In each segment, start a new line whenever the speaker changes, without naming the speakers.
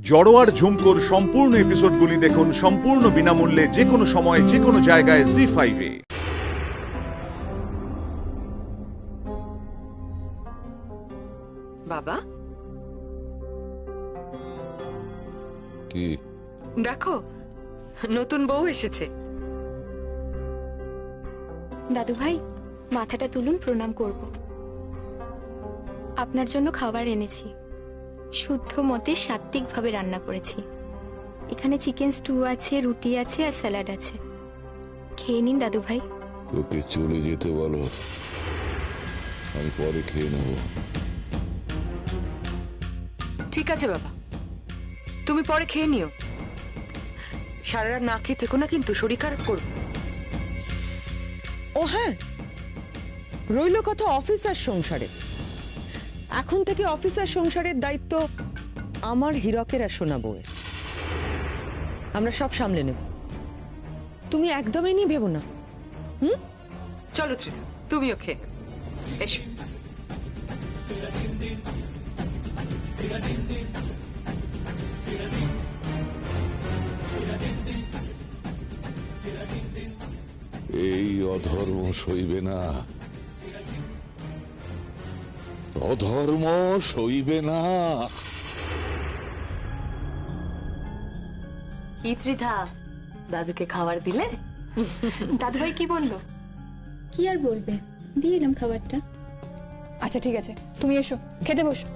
জড়োয়ার ঝুমকোর সম্পূর্ণ এপিসোডগুলি দেখুন সম্পূর্ণ বিনামূল্যে যে কোনো সময় যে কোনো জায়গায় জি5-এ।
বাবা
কি
দেখো, নতুন বউ এসেছে।
দাদু ভাই, মাথাটা তুলুন, প্রণাম করব। আপনার জন্য খাবার এনেছি, শুদ্ধ মতে সাত্ত্বিকভাবে রান্না করেছি। এখানে চিকেন স্টু আছে, রুটি আছে আর স্যালাড আছে। খেয়ে নিন দাদু ভাই।
ওকে চলে যেতে বলো, আমি পরে খেয়ে নেব।
ঠিক আছে বাবা, তুমি পরে খেয়ে নিও। সারা রাত না খেয়ে থেকো না, কিন্তু শরীর খারাপ করবে।
ও হ্যাঁ, রইল কথা অফিসার সংসারে। এখন থেকে অফিসার সংসারের দায়িত্ব আমার হীরকের আর সোনা বউয়ের। আমরা সব সামলে নেব, তুমি একদমই নিয়ে ভেবো না।
চলো ত্রিধা, তুমিও খেয়ে নাও। এসো।
এই অধর্ম সইবে না, অধর্ম সইবে না।
কি ত্রিধা, দাদুকে খাবার দিলে?
দাদু ভাই কি বললো? কি আর বলবে, দিয়ে এলাম খাবারটা।
আচ্ছা ঠিক আছে, তুমি এসো, খেতে বসো।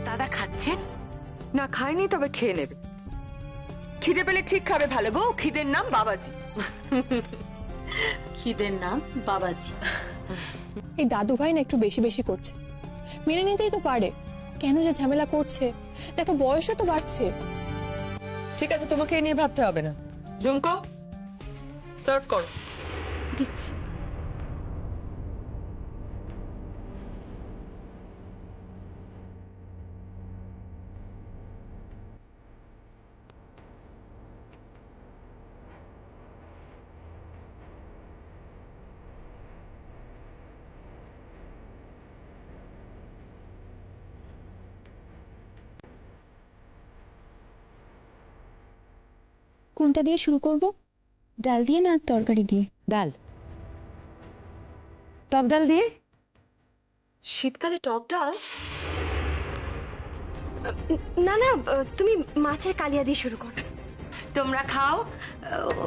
দাদা খাচ্ছেন?
না খায়নি, তবে খেয়ে নেবে। খিদে পেলে ঠিক খাবে। ভালো বউ, খিদের নাম বাবাজি।
খিদের নাম বাবাজি।
এই দাদু ভাই না একটু বেশি বেশি করছে, মেনে নিতেই তো পারে, কেন যে ঝামেলা করছে। দেখো বয়সও তো বাড়ছে।
ঠিক আছে, তোমাকে এ নিয়ে ভাবতে হবে না।
ঝুমকো, সার্ভ করো।
দিচ্ছি। কোনটা দিয়ে শুরু করব? ডাল দিয়ে না তরকারি দিয়ে?
ডাল, টক ডাল দিয়ে।
শীতকালে টক ডাল?
না না, তুমি মাছের কালিয়া দিয়ে শুরু করো।
তোমরা খাও,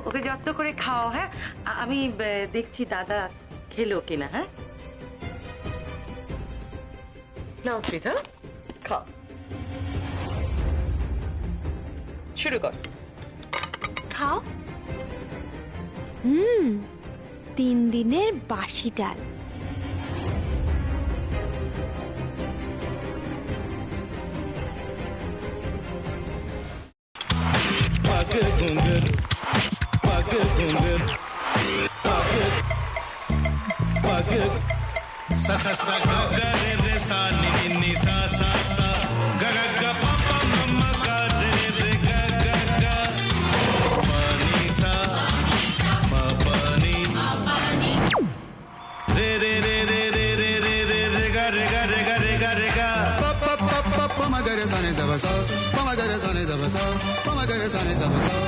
ওকে যত্ন করে খাও। হ্যাঁ, আমি দেখছি দাদা খেলো কিনা। হ্যাঁ,
নাও ত্রিধা, খাও। শুরু কর।
খাও। 3 দিনের বাসি ডাল।
sa sa sa ga ga re re sa ni ni ni sa sa sa ga ga ga pa pa ma ma ga re re ga ga ga pa ni sa ma pa ni re re re re re re re re re ga re ga re ga re ga re ga pa pa pa pa pa ma ga re sa ni da ba sa pa ma ga re sa ni da ba sa pa ma ga re sa ni da ba sa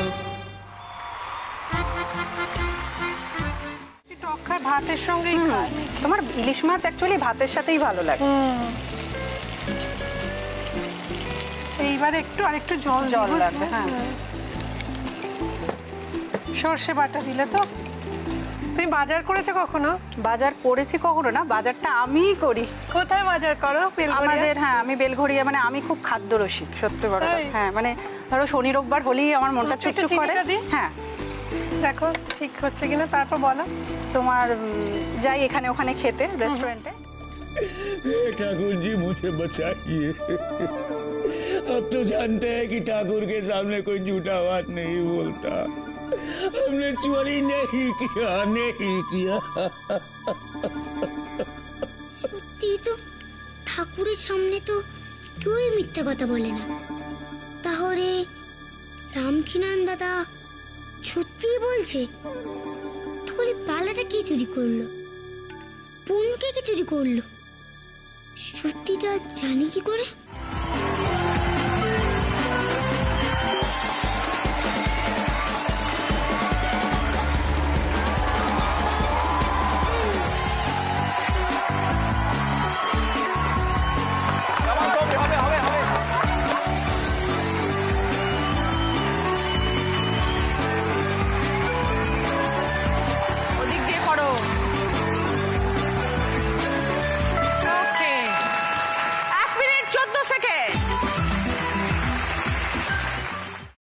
ভাতের সঙ্গেই খায়। তোমার ইলিশ মাছ actually ভাতের সাথেই ভালো লাগে। এইবার একটু আরেকটু জল লাগবে। হ্যাঁ, সর্ষে বাটা দিলে তো। তুমি বাজার করেছো কখনো? বাজার করেছি কখনো না, বাজারটা আমিই করি। কোথায় বাজার করো? আমাদের, হ্যাঁ, আমি বেলঘড়িয়া। মানে আমি খুব খাদ্য রসিক, সত্যি বড় কথা। হ্যাঁ, মানে ধরো শনি রোববার হলেই আমার মনটা চুপচুপ করে। হ্যাঁ, দেখো ঠিক হচ্ছে কিনা, তারপর বলো। তোমার যাই এখানে ওখানে খেতে, रेस्टोरेंट है।
ठाकुर जी मुझे बचाइए, अब तो जानते हैं कि ठाकुर के सामने कोई झूठा बात नहीं बोलता। हमने चोरी नहीं किया, नहीं किया।
সত্যি তো, ঠাকুরের সামনে তো কেউই মিথ্যা কথা বলে না। তাহলে রামকিনান দাদা সত্যিই বলছে? তাহলে বালাটা কে চুরি করলো? পুনকে কে চুরি করলো? সত্যিটা জানি কি করে?
ওদিক দিয়ে করো। ওকে, 1 মিনিট 14 সেকেন্ড।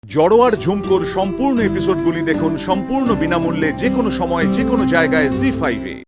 জড়োয়ার ঝুমকোর সম্পূর্ণ এপিসোডগুলি দেখুন সম্পূর্ণ বিনামূল্যে যে কোনো সময় যে কোনো জায়গায় জি5-এ।